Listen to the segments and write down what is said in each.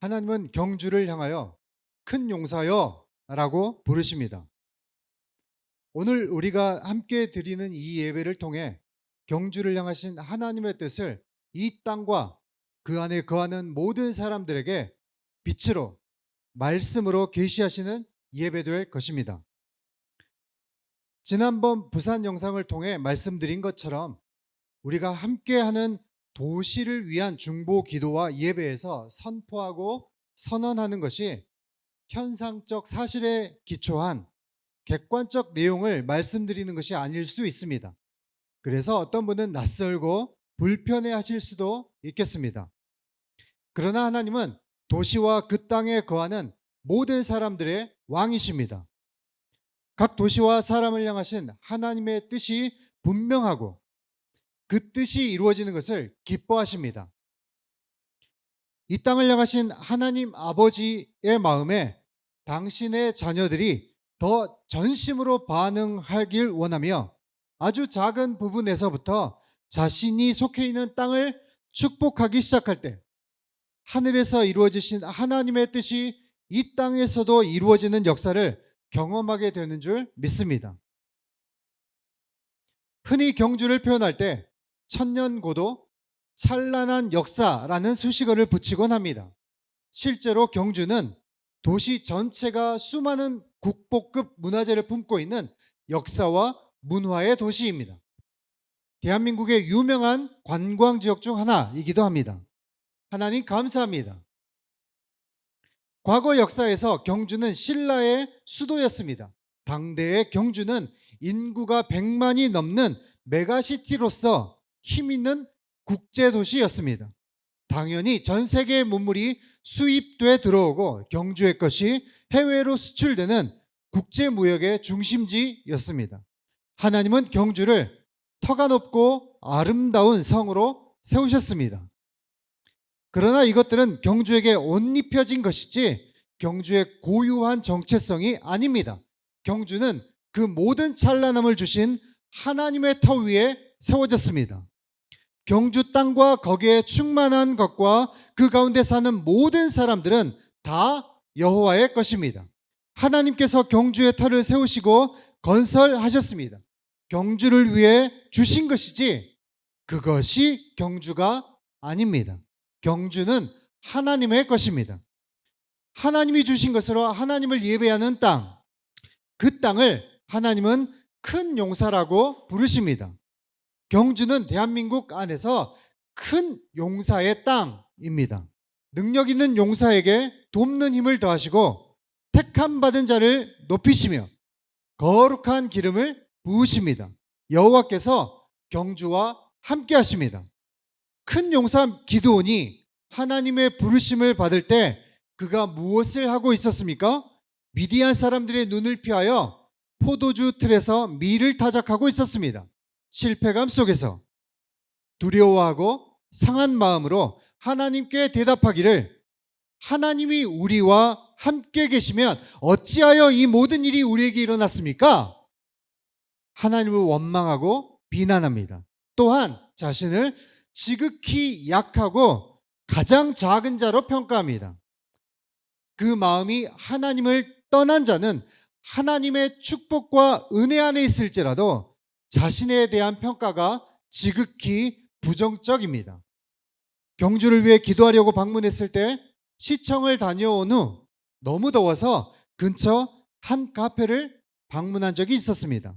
하나님은 경주를 향하여 큰 용사여 라고 부르십니다. 오늘 우리가 함께 드리는 이 예배를 통해 경주를 향하신 하나님의 뜻을 이 땅과 그 안에 거하는 모든 사람들에게 빛으로 말씀으로 계시하시는 예배될 것입니다. 지난번 부산 영상을 통해 말씀드린 것처럼 우리가 함께하는 도시를 위한 중보 기도와 예배에서 선포하고 선언하는 것이 현상적 사실에 기초한 객관적 내용을 말씀드리는 것이 아닐 수 있습니다. 그래서 어떤 분은 낯설고 불편해 하실 수도 있겠습니다. 그러나 하나님은 도시와 그 땅에 거하는 모든 사람들의 왕이십니다. 각 도시와 사람을 향하신 하나님의 뜻이 분명하고 그 뜻이 이루어지는 것을 기뻐하십니다. 이 땅을 향하신 하나님 아버지의 마음에 당신의 자녀들이 더 전심으로 반응하길 원하며 아주 작은 부분에서부터 자신이 속해 있는 땅을 축복하기 시작할 때 하늘에서 이루어지신 하나님의 뜻이 이 땅에서도 이루어지는 역사를 경험하게 되는 줄 믿습니다. 흔히 경주를 표현할 때 천년고도 찬란한 역사라는 수식어를 붙이곤 합니다. 실제로 경주는 도시 전체가 수많은 국보급 문화재를 품고 있는 역사와 문화의 도시입니다. 대한민국의 유명한 관광지역 중 하나이기도 합니다. 하나님 감사합니다. 과거 역사에서 경주는 신라의 수도였습니다. 당대의 경주는 인구가 100만이 넘는 메가시티로서 힘있는 국제도시였습니다. 당연히 전 세계의 문물이 수입돼 들어오고 경주의 것이 해외로 수출되는 국제무역의 중심지였습니다. 하나님은 경주를 터가 높고 아름다운 성으로 세우셨습니다. 그러나 이것들은 경주에게 옷 입혀진 것이지 경주의 고유한 정체성이 아닙니다. 경주는 그 모든 찬란함을 주신 하나님의 터 위에 세워졌습니다. 경주 땅과 거기에 충만한 것과 그 가운데 사는 모든 사람들은 다 여호와의 것입니다. 하나님께서 경주의 터를 세우시고 건설하셨습니다. 경주를 위해 주신 것이지 그것이 경주가 아닙니다. 경주는 하나님의 것입니다. 하나님이 주신 것으로 하나님을 예배하는 땅, 그 땅을 하나님은 큰 용사라고 부르십니다. 경주는 대한민국 안에서 큰 용사의 땅입니다. 능력 있는 용사에게 돕는 힘을 더하시고 택함 받은 자를 높이시며 거룩한 기름을 부으십니다. 여호와께서 경주와 함께 하십니다. 큰 용사 기드온이 하나님의 부르심을 받을 때 그가 무엇을 하고 있었습니까? 미디안 사람들의 눈을 피하여 포도주 틀에서 밀을 타작하고 있었습니다. 실패감 속에서 두려워하고 상한 마음으로 하나님께 대답하기를 하나님이 우리와 함께 계시면 어찌하여 이 모든 일이 우리에게 일어났습니까? 하나님을 원망하고 비난합니다. 또한 자신을 지극히 약하고 가장 작은 자로 평가합니다. 그 마음이 하나님을 떠난 자는 하나님의 축복과 은혜 안에 있을지라도 자신에 대한 평가가 지극히 부정적입니다. 경주를 위해 기도하려고 방문했을 때 시청을 다녀온 후 너무 더워서 근처 한 카페를 방문한 적이 있었습니다.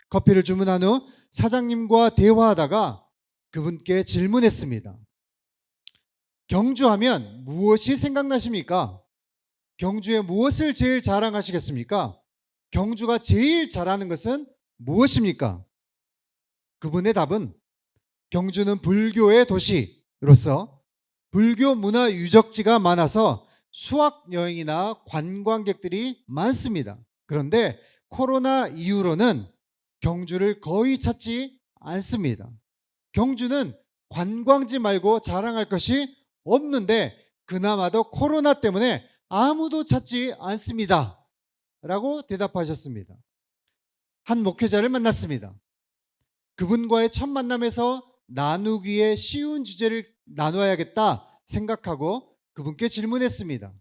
커피를 주문한 후 사장님과 대화하다가 그분께 질문했습니다. 경주하면 무엇이 생각나십니까? 경주에 무엇을 제일 자랑하시겠습니까? 경주가 제일 잘하는 것은 무엇입니까? 그분의 답은 경주는 불교의 도시로서 불교 문화 유적지가 많아서 수학여행이나 관광객들이 많습니다. 그런데 코로나 이후로는 경주를 거의 찾지 않습니다. 경주는 관광지 말고 자랑할 것이 없는데 그나마도 코로나 때문에 아무도 찾지 않습니다. 라고 대답하셨습니다. 한 목회자를 만났습니다. 그분과의 첫 만남에서 나누기에 쉬운 주제를 나눠야겠다 생각하고 그분께 질문했습니다.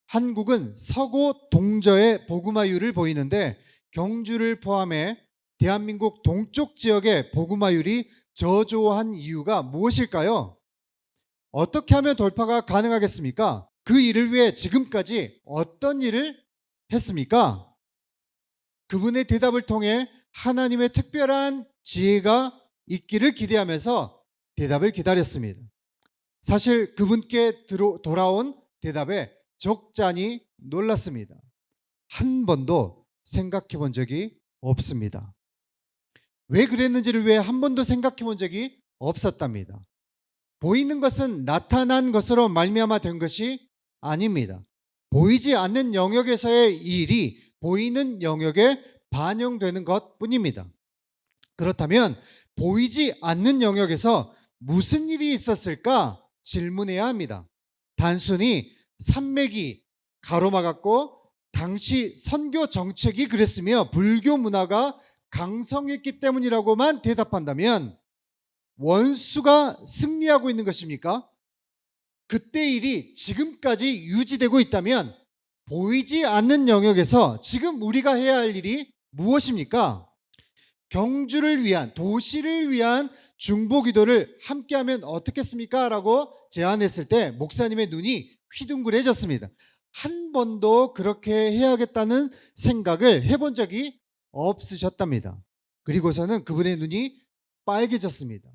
한국은 서고 동저의 복음화율을 보이는데 경주를 포함해 대한민국 동쪽 지역의 복음화율이 저조한 이유가 무엇일까요? 어떻게 하면 돌파가 가능하겠습니까? 그 일을 위해 지금까지 어떤 일을 했습니까? 그분의 대답을 통해 하나님의 특별한 지혜가 있기를 기대하면서 대답을 기다렸습니다. 사실 그분께 돌아온 대답에 적잖이 놀랐습니다. 한 번도 생각해 본 적이 없습니다. 왜 그랬는지를 왜 한 번도 생각해 본 적이 없었답니다. 보이는 것은 나타난 것으로 말미암아 된 것이 아닙니다. 보이지 않는 영역에서의 일이 보이는 영역에 반영되는 것뿐입니다. 그렇다면 보이지 않는 영역에서 무슨 일이 있었을까 질문해야 합니다. 단순히 산맥이 가로막았고 당시 선교 정책이 그랬으며 불교 문화가 강성했기 때문이라고만 대답한다면 원수가 승리하고 있는 것입니까? 그때 일이 지금까지 유지되고 있다면 보이지 않는 영역에서 지금 우리가 해야 할 일이 무엇입니까? 경주를 위한, 도시를 위한 중보기도를 함께하면 어떻겠습니까? 라고 제안했을 때 목사님의 눈이 휘둥그레졌습니다. 한 번도 그렇게 해야겠다는 생각을 해본 적이 없으셨답니다. 그리고서는 그분의 눈이 빨개졌습니다.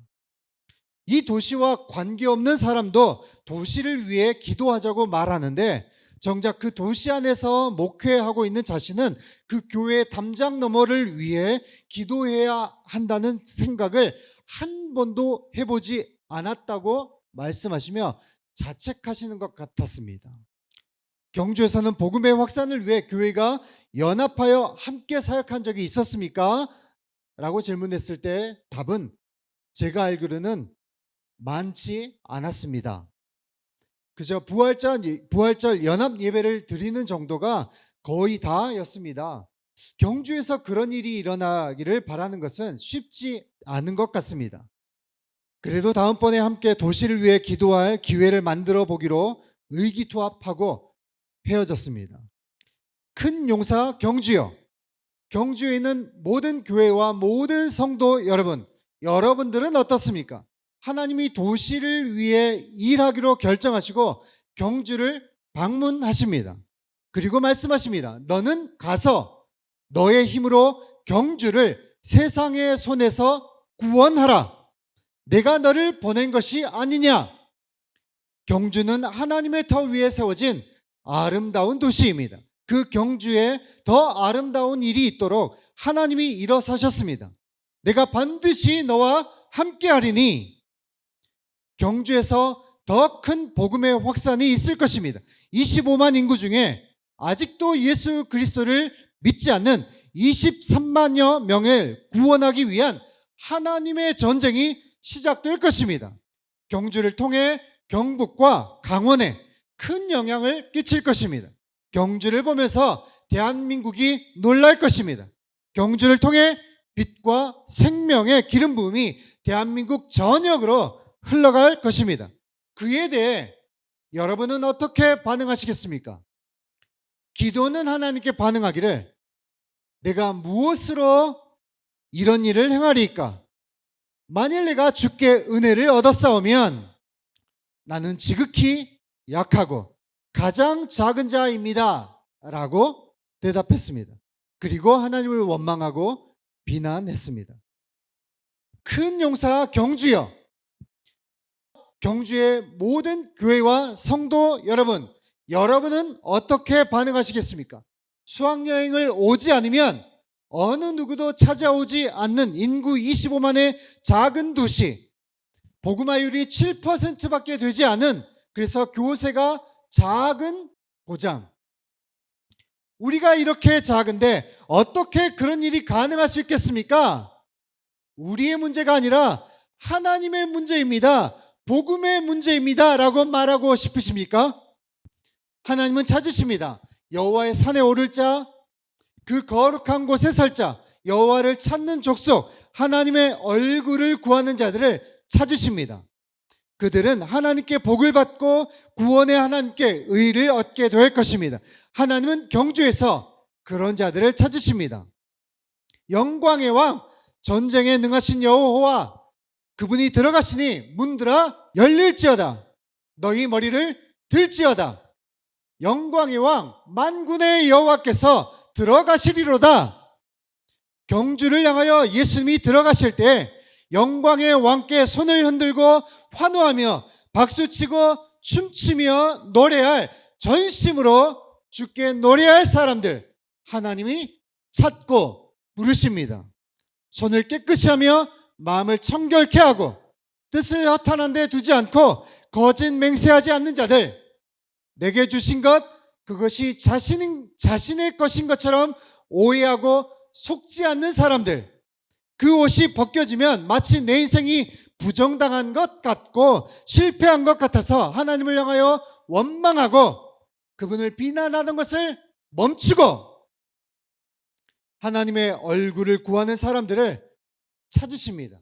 이 도시와 관계없는 사람도 도시를 위해 기도하자고 말하는데 정작 그 도시 안에서 목회하고 있는 자신은 그 교회 담장 너머를 위해 기도해야 한다는 생각을 한 번도 해보지 않았다고 말씀하시며 자책하시는 것 같았습니다. 경주에서는 복음의 확산을 위해 교회가 연합하여 함께 사역한 적이 있었습니까? 라고 질문했을 때 답은 제가 알기로는 많지 않았습니다. 그저 부활절 연합 예배를 드리는 정도가 거의 다였습니다. 경주에서 그런 일이 일어나기를 바라는 것은 쉽지 않은 것 같습니다. 그래도 다음번에 함께 도시를 위해 기도할 기회를 만들어 보기로 의기투합하고 헤어졌습니다. 큰 용사 경주여, 경주에 있는 모든 교회와 모든 성도 여러분, 여러분들은 어떻습니까? 하나님이 도시를 위해 일하기로 결정하시고 경주를 방문하십니다. 그리고 말씀하십니다. 너는 가서 너의 힘으로 경주를 세상의 손에서 구원하라. 내가 너를 보낸 것이 아니냐. 경주는 하나님의 터 위에 세워진 아름다운 도시입니다. 그 경주에 더 아름다운 일이 있도록 하나님이 일어서셨습니다. 내가 반드시 너와 함께하리니 경주에서 더 큰 복음의 확산이 있을 것입니다. 25만 인구 중에 아직도 예수 그리스도를 믿지 않는 23만여 명을 구원하기 위한 하나님의 전쟁이 시작될 것입니다. 경주를 통해 경북과 강원에 큰 영향을 끼칠 것입니다. 경주를 보면서 대한민국이 놀랄 것입니다. 경주를 통해 빛과 생명의 기름 부음이 대한민국 전역으로 흘러갈 것입니다. 그에 대해 여러분은 어떻게 반응하시겠습니까? 기도는 하나님께 반응하기를 내가 무엇으로 이런 일을 행하리이까? 만일 내가 주께 은혜를 얻었사오면 나는 지극히 약하고 가장 작은 자입니다 라고 대답했습니다. 그리고 하나님을 원망하고 비난했습니다. 큰 용사 경주여, 경주의 모든 교회와 성도 여러분, 여러분은 어떻게 반응하시겠습니까? 수학여행을 오지 않으면 어느 누구도 찾아오지 않는 인구 25만의 작은 도시, 복음화율이 7%밖에 되지 않은, 그래서 교세가 작은 고장. 우리가 이렇게 작은데 어떻게 그런 일이 가능할 수 있겠습니까? 우리의 문제가 아니라 하나님의 문제입니다. 복음의 문제입니다 라고 말하고 싶으십니까? 하나님은 찾으십니다. 여호와의 산에 오를 자, 그 거룩한 곳에 설 자, 여호와를 찾는 족속, 하나님의 얼굴을 구하는 자들을 찾으십니다. 그들은 하나님께 복을 받고 구원의 하나님께 의를 얻게 될 것입니다. 하나님은 경주에서 그런 자들을 찾으십니다. 영광의 왕, 전쟁에 능하신 여호와, 그분이 들어가시니 문들아 열릴지어다. 너희 머리를 들지어다. 영광의 왕, 만군의 여호와께서 들어가시리로다. 경주를 향하여 예수님이 들어가실 때 영광의 왕께 손을 흔들고 환호하며 박수치고 춤추며 노래할, 전심으로 주께 노래할 사람들 하나님이 찾고 부르십니다. 손을 깨끗이 하며 마음을 청결케 하고 뜻을 허탄한 데 두지 않고 거짓 맹세하지 않는 자들, 내게 주신 것 그것이 자신의 것인 것처럼 오해하고 속지 않는 사람들, 그 옷이 벗겨지면 마치 내 인생이 부정당한 것 같고 실패한 것 같아서 하나님을 향하여 원망하고 그분을 비난하는 것을 멈추고 하나님의 얼굴을 구하는 사람들을 찾으십니다.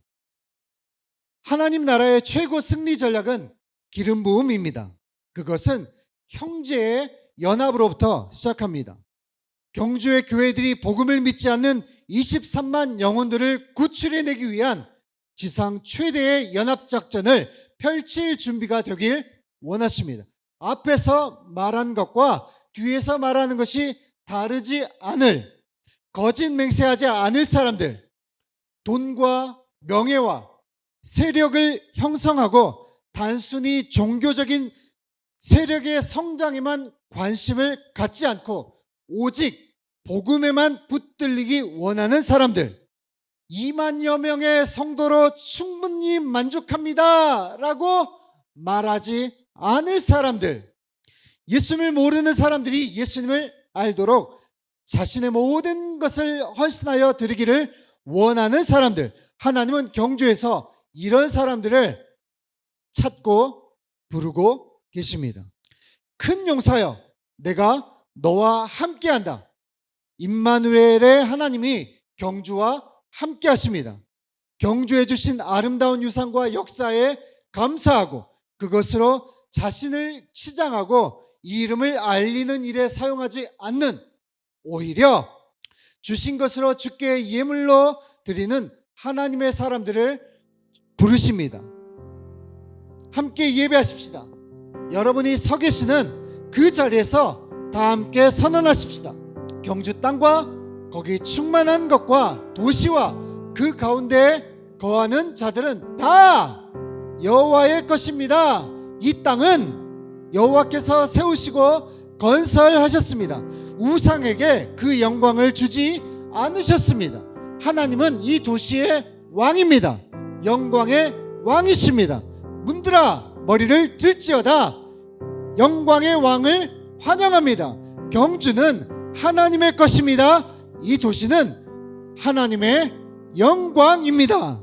하나님 나라의 최고 승리 전략은 기름 부음입니다. 그것은 형제의 연합으로부터 시작합니다. 경주의 교회들이 복음을 믿지 않는 23만 영혼들을 구출해내기 위한 지상 최대의 연합작전을 펼칠 준비가 되길 원하십니다. 앞에서 말한 것과 뒤에서 말하는 것이 다르지 않을, 거짓 맹세하지 않을 사람들, 돈과 명예와 세력을 형성하고 단순히 종교적인 세력의 성장에만 관심을 갖지 않고 오직 복음에만 붙들리기 원하는 사람들, 2만여 명의 성도로 충분히 만족합니다 라고 말하지 않을 사람들, 예수님을 모르는 사람들이 예수님을 알도록 자신의 모든 것을 헌신하여 드리기를 원하는 사람들, 하나님은 경주에서 이런 사람들을 찾고 부르고 계십니다. 큰 용사여, 내가 너와 함께한다. 임마누엘의 하나님이 경주와 함께 하십니다. 경주해 주신 아름다운 유산과 역사에 감사하고 그것으로 자신을 치장하고 이 이름을 알리는 일에 사용하지 않는, 오히려 주신 것으로 주께 예물로 드리는 하나님의 사람들을 부르십니다. 함께 예배하십시다. 여러분이 서 계시는 그 자리에서 다 함께 선언하십시다. 경주 땅과 거기 충만한 것과 도시와 그 가운데 거하는 자들은 다 여호와의 것입니다. 이 땅은 여호와께서 세우시고 건설하셨습니다. 우상에게 그 영광을 주지 않으셨습니다. 하나님은 이 도시의 왕입니다. 영광의 왕이십니다. 문들아 머리를 들지어다. 영광의 왕을 환영합니다. 경주는 하나님의 것입니다. 이 도시는 하나님의 영광입니다.